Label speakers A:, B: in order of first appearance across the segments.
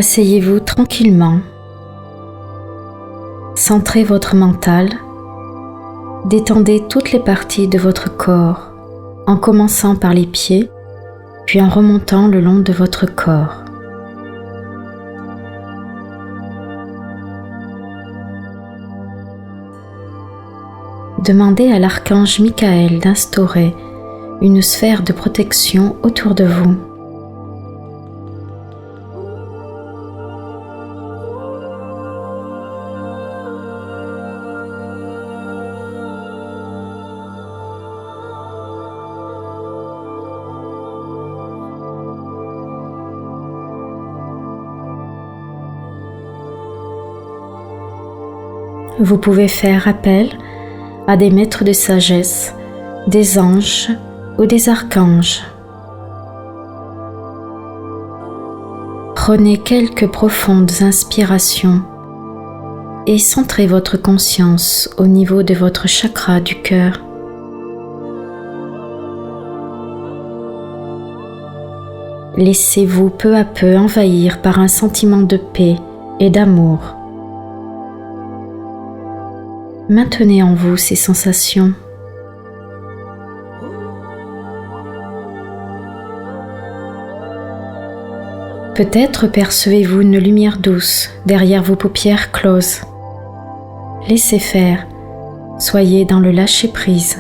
A: Asseyez-vous tranquillement. Centrez votre mental. Détendez toutes les parties de votre corps, en commençant par les pieds, puis en remontant le long de votre corps. Demandez à l'archange Michael d'instaurer une sphère de protection autour de vous. Vous pouvez faire appel à des maîtres de sagesse, des anges ou des archanges. Prenez quelques profondes inspirations et centrez votre conscience au niveau de votre chakra du cœur. Laissez-vous peu à peu envahir par un sentiment de paix et d'amour. Maintenez en vous ces sensations. Peut-être percevez-vous une lumière douce derrière vos paupières closes. Laissez faire, soyez dans le lâcher-prise.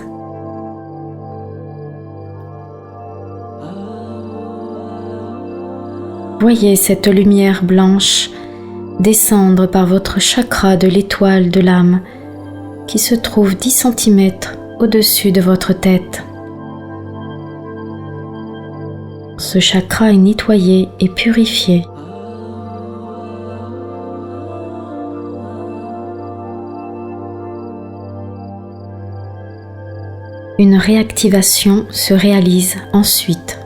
A: Voyez cette lumière blanche descendre par votre chakra de l'étoile de l'âme qui se trouve 10 cm au-dessus de votre tête. Ce chakra est nettoyé et purifié. Une réactivation se réalise ensuite.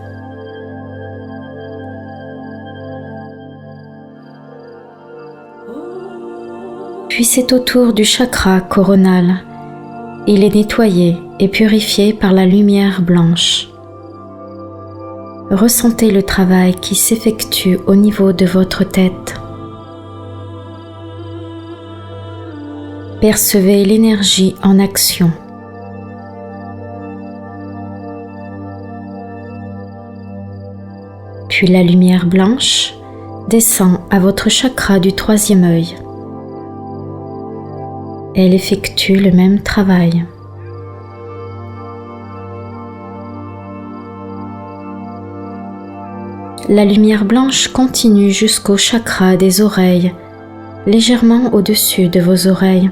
A: Puis c'est au tour du chakra coronal. Il est nettoyé et purifié par la lumière blanche. Ressentez le travail qui s'effectue au niveau de votre tête. Percevez l'énergie en action. Puis la lumière blanche descend à votre chakra du troisième œil. Elle effectue le même travail. La lumière blanche continue jusqu'au chakra des oreilles, légèrement au-dessus de vos oreilles.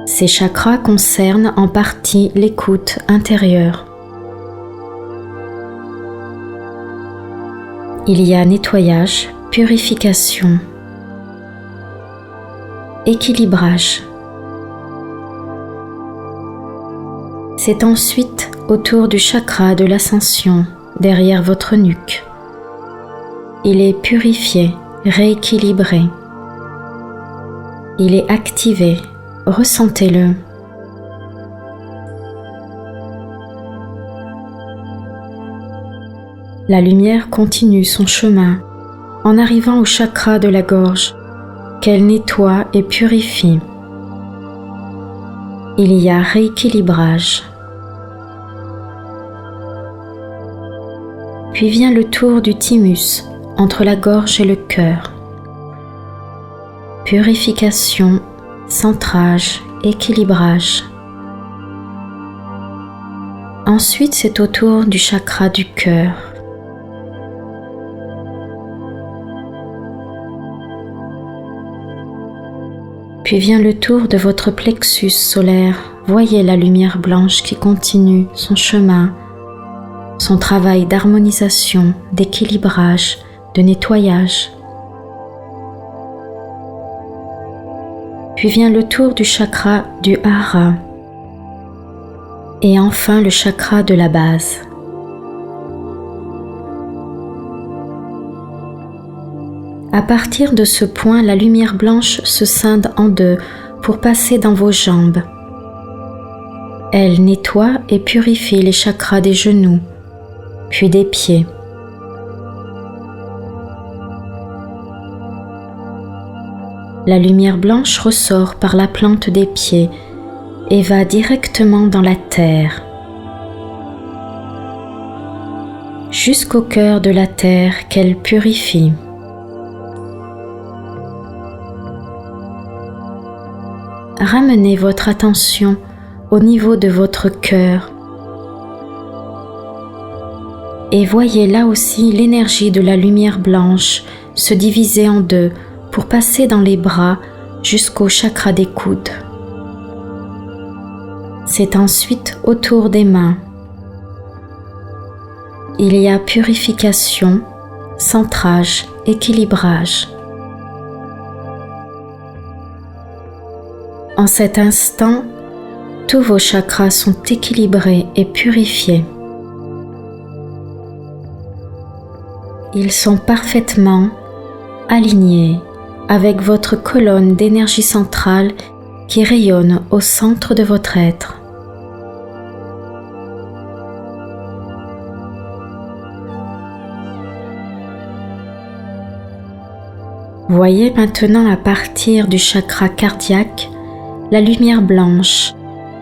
A: Ces chakras concernent en partie l'écoute intérieure. Il y a nettoyage, purification, équilibrage. C'est ensuite au tour du chakra de l'ascension, derrière votre nuque. Il est purifié, rééquilibré. Il est activé, ressentez-le. La lumière continue son chemin en arrivant au chakra de la gorge, qu'elle nettoie et purifie. Il y a rééquilibrage. Puis vient le tour du thymus, entre la gorge et le cœur. Purification, centrage, équilibrage. Ensuite, c'est au tour du chakra du cœur. Puis vient le tour de votre plexus solaire. Voyez la lumière blanche qui continue son chemin, son travail d'harmonisation, d'équilibrage, de nettoyage. Puis vient le tour du chakra du hara. Et enfin le chakra de la base. À partir de ce point, la lumière blanche se scinde en deux pour passer dans vos jambes. Elle nettoie et purifie les chakras des genoux, puis des pieds. La lumière blanche ressort par la plante des pieds et va directement dans la terre, jusqu'au cœur de la terre qu'elle purifie. Ramenez votre attention au niveau de votre cœur et voyez là aussi l'énergie de la lumière blanche se diviser en deux pour passer dans les bras jusqu'au chakra des coudes. C'est ensuite autour des mains. Il y a purification, centrage, équilibrage. En cet instant, tous vos chakras sont équilibrés et purifiés. Ils sont parfaitement alignés avec votre colonne d'énergie centrale qui rayonne au centre de votre être. Voyez maintenant à partir du chakra cardiaque la lumière blanche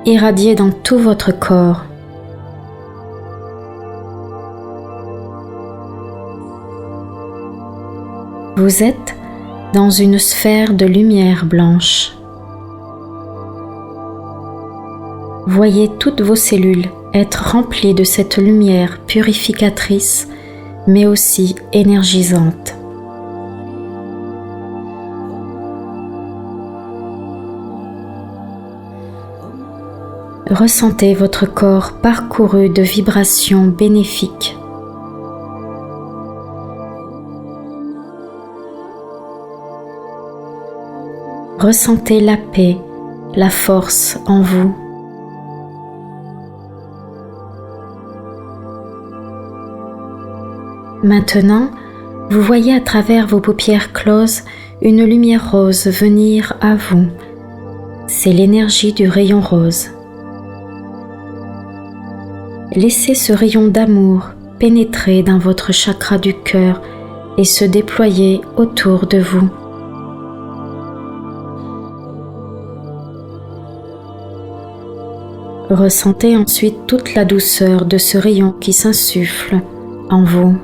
A: irradier dans tout votre corps. Vous êtes dans une sphère de lumière blanche. Voyez toutes vos cellules être remplies de cette lumière purificatrice, mais aussi énergisante. Ressentez votre corps parcouru de vibrations bénéfiques. Ressentez la paix, la force en vous. Maintenant, vous voyez à travers vos paupières closes une lumière rose venir à vous. C'est l'énergie du rayon rose. Laissez ce rayon d'amour pénétrer dans votre chakra du cœur et se déployer autour de vous. Ressentez ensuite toute la douceur de ce rayon qui s'insuffle en vous.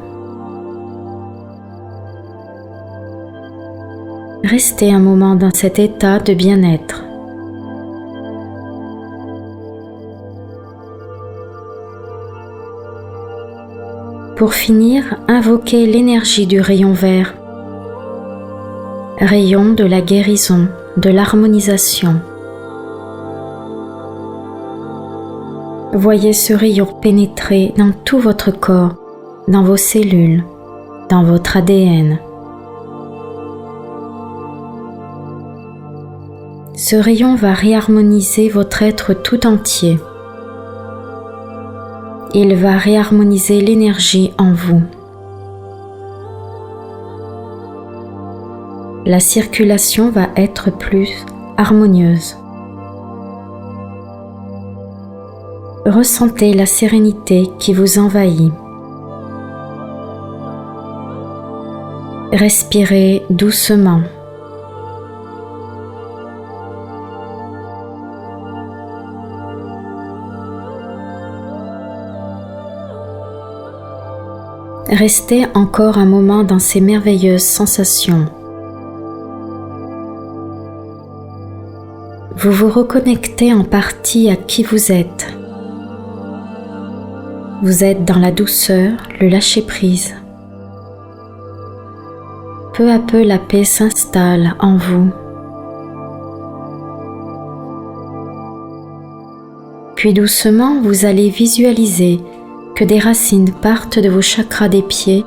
A: Restez un moment dans cet état de bien-être. Pour finir, invoquez l'énergie du rayon vert, rayon de la guérison, de l'harmonisation. Voyez ce rayon pénétrer dans tout votre corps, dans vos cellules, dans votre ADN. Ce rayon va réharmoniser votre être tout entier. Il va réharmoniser l'énergie en vous. La circulation va être plus harmonieuse. Ressentez la sérénité qui vous envahit. Respirez doucement. Restez encore un moment dans ces merveilleuses sensations. Vous vous reconnectez en partie à qui vous êtes. Vous êtes dans la douceur, le lâcher-prise. Peu à peu, la paix s'installe en vous. Puis doucement, vous allez visualiser que des racines partent de vos chakras des pieds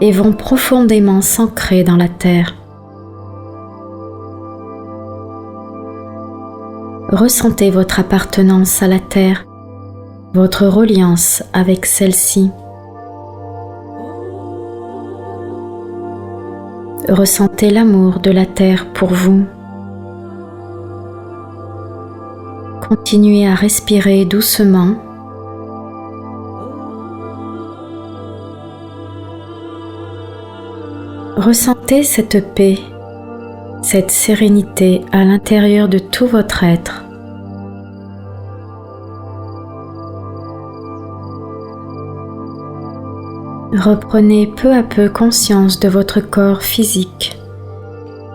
A: et vont profondément s'ancrer dans la terre. Ressentez votre appartenance à la terre, votre reliance avec celle-ci. Ressentez l'amour de la terre pour vous. Continuez à respirer doucement. Ressentez cette paix cette sérénité à l'intérieur de tout votre être. Reprenez peu à peu conscience de votre corps physique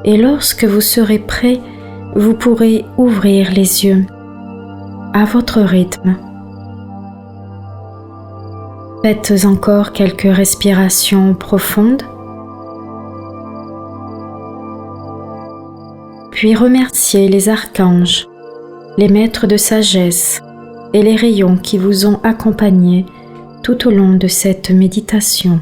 A: et lorsque vous serez prêt, vous pourrez ouvrir les yeux à votre rythme. Faites encore quelques respirations profondes, puis remerciez les archanges, les maîtres de sagesse et les rayons qui vous ont accompagné tout au long de cette méditation.